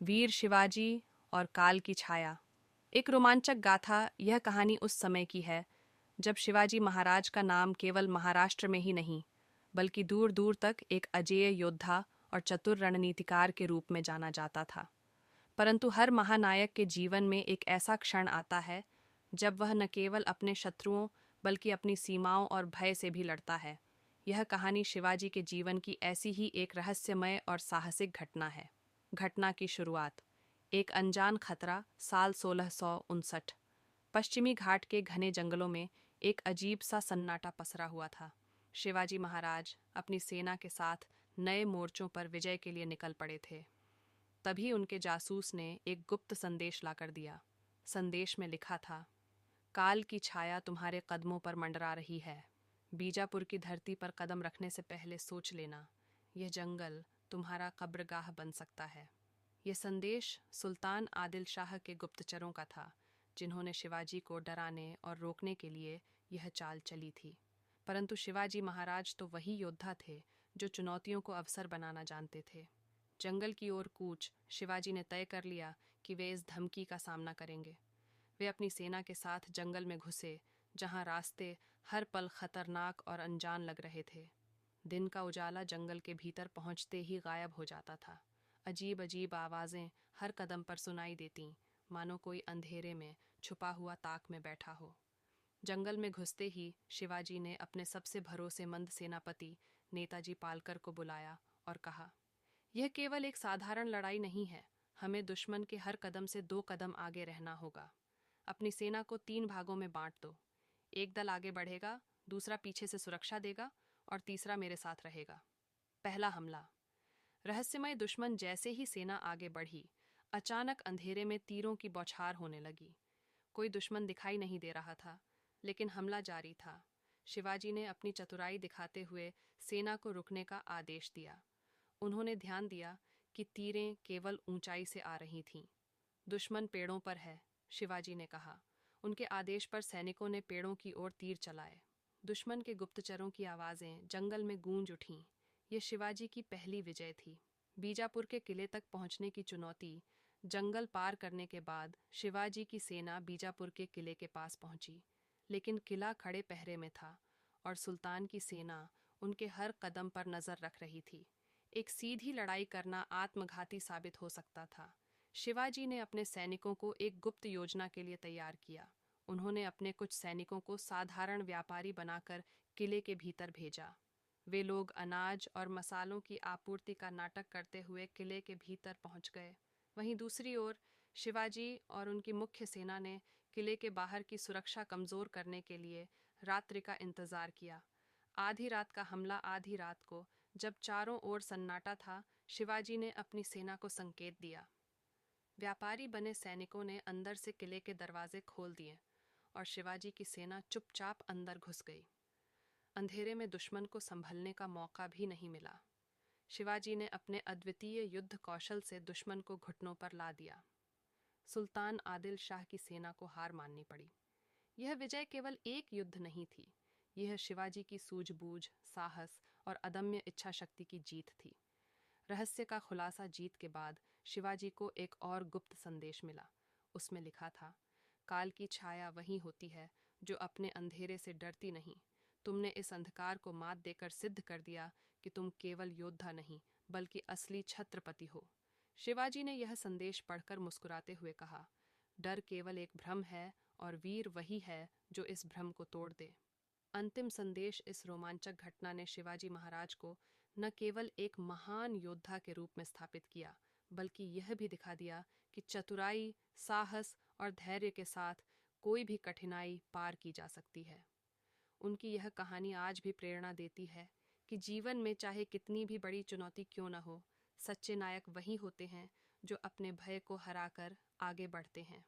वीर शिवाजी और काल की छाया। एक रोमांचक गाथा यह कहानी उस समय की है जब शिवाजी महाराज का नाम केवल महाराष्ट्र में ही नहीं बल्कि दूर दूर तक एक अजेय योद्धा और चतुर रणनीतिकार के रूप में जाना जाता था। परंतु हर महानायक के जीवन में एक ऐसा क्षण आता है जब वह न केवल अपने शत्रुओं बल्कि अपनी सीमाओं और भय से भी लड़ता है। यह कहानी शिवाजी के जीवन की ऐसी ही एक रहस्यमय और साहसिक घटना है। घटना की शुरुआत एक अनजान खतरा साल 1659। पश्चिमी घाट के घने जंगलों में एक अजीब सा सन्नाटा पसरा हुआ था। शिवाजी महाराज अपनी सेना के साथ नए मोर्चों पर विजय के लिए निकल पड़े थे। तभी उनके जासूस ने एक गुप्त संदेश लाकर दिया। संदेश में लिखा था, काल की छाया तुम्हारे कदमों पर मंडरा रही है। बीजापुर की धरती पर कदम रखने से पहले सोच लेना, यह जंगल तुम्हारा कब्रगाह बन सकता है। यह संदेश सुल्तान आदिल शाह के गुप्तचरों का था, जिन्होंने शिवाजी को डराने और रोकने के लिए यह चाल चली थी। परंतु शिवाजी महाराज तो वही योद्धा थे जो चुनौतियों को अवसर बनाना जानते थे। जंगल की ओर कूच शिवाजी ने तय कर लिया कि वे इस धमकी का सामना करेंगे। वे अपनी सेना के साथ जंगल में घुसे, जहां रास्ते हर पल खतरनाक और अनजान लग रहे थे। दिन का उजाला जंगल के भीतर पहुंचते ही गायब हो जाता था। अजीब अजीब आवाजें हर कदम पर सुनाई देतीं, मानो कोई अंधेरे में छुपा हुआ ताक में बैठा हो। जंगल में घुसते ही शिवाजी ने अपने सबसे भरोसेमंद सेनापति नेताजी पालकर को बुलाया और कहा, यह केवल एक साधारण लड़ाई नहीं है। हमें दुश्मन के हर कदम से 2 कदम आगे रहना होगा। अपनी सेना को 3 भागों में बांट दो। एक दल आगे बढ़ेगा, दूसरा पीछे से सुरक्षा देगा और तीसरा मेरे साथ रहेगा। पहला हमला। रहस्यमय दुश्मन जैसे ही सेना आगे बढ़ी, अचानक अंधेरे में तीरों की बौछार होने लगी। कोई दुश्मन दिखाई नहीं दे रहा था, लेकिन हमला जारी था। शिवाजी ने अपनी चतुराई दिखाते हुए सेना को रुकने का आदेश दिया। उन्होंने ध्यान दिया कि तीरें केवल ऊंचाई से आ रही थीं। दुश्मन पेड़ों पर है, शिवाजी ने कहा। उनके आदेश पर सैनिकों ने पेड़ों की ओर तीर चलाए। दुश्मन के गुप्तचरों की आवाजें जंगल में गूंज उठीं। यह शिवाजी की पहली विजय थी। बीजापुर के किले तक पहुंचने की चुनौती। जंगल पार करने के बाद शिवाजी की सेना बीजापुर के किले के पास पहुंची, लेकिन किला खड़े पहरे में था और सुल्तान की सेना उनके हर कदम पर नजर रख रही थी। एक सीधी लड़ाई करना आत्मघाती साबित हो सकता था। शिवाजी ने अपने सैनिकों को एक गुप्त योजना के लिए तैयार किया। उन्होंने अपने कुछ सैनिकों को साधारण व्यापारी बनाकर किले के भीतर भेजा। वे लोग अनाज और मसालों की आपूर्ति का नाटक करते हुए किले के भीतर पहुंच गए। वहीं दूसरी ओर शिवाजी और उनकी मुख्य सेना ने किले के बाहर की सुरक्षा कमजोर करने के लिए रात्रि का इंतजार किया। आधी रात का हमला। आधी रात को जब चारों ओर सन्नाटा था, शिवाजी ने अपनी सेना को संकेत दिया। व्यापारी बने सैनिकों ने अंदर से किले के दरवाजे खोल दिए और शिवाजी की सेना चुपचाप अंदर घुस गई। अंधेरे में दुश्मन को संभलने का मौका भी नहीं मिला। शिवाजी ने अपने अद्वितीय युद्ध कौशल से दुश्मन को घुटनों पर ला दिया। सुल्तान आदिल शाह की सेना को हार माननी पड़ी। यह विजय केवल एक युद्ध नहीं थी, यह शिवाजी की सूझबूझ, साहस और अदम्य इच्छा शक्ति की जीत थी। रहस्य का खुलासा जीत के बाद शिवाजी को एक और गुप्त संदेश मिला। उसमें लिखा था, काल की छाया वही होती है जो अपने अंधेरे से डरती नहीं। तुमने इस अंधकार को मात देकर सिद्ध कर दिया कि तुम केवल योद्धा नहीं बल्कि असली छत्रपति हो। शिवाजी ने यह संदेश पढ़कर मुस्कुराते हुए कहा, डर केवल एक भ्रम है और वीर वही है जो इस भ्रम को तोड़ दे। अंतिम संदेश। इस रोमांचक घटना ने शिवाजी महाराज को न केवल एक महान योद्धा के रूप में स्थापित किया, बल्कि यह भी दिखा दिया कि चतुराई, साहस और धैर्य के साथ कोई भी कठिनाई पार की जा सकती है। उनकी यह कहानी आज भी प्रेरणा देती है कि जीवन में चाहे कितनी भी बड़ी चुनौती क्यों न हो, सच्चे नायक वही होते हैं जो अपने भय को हराकर आगे बढ़ते हैं।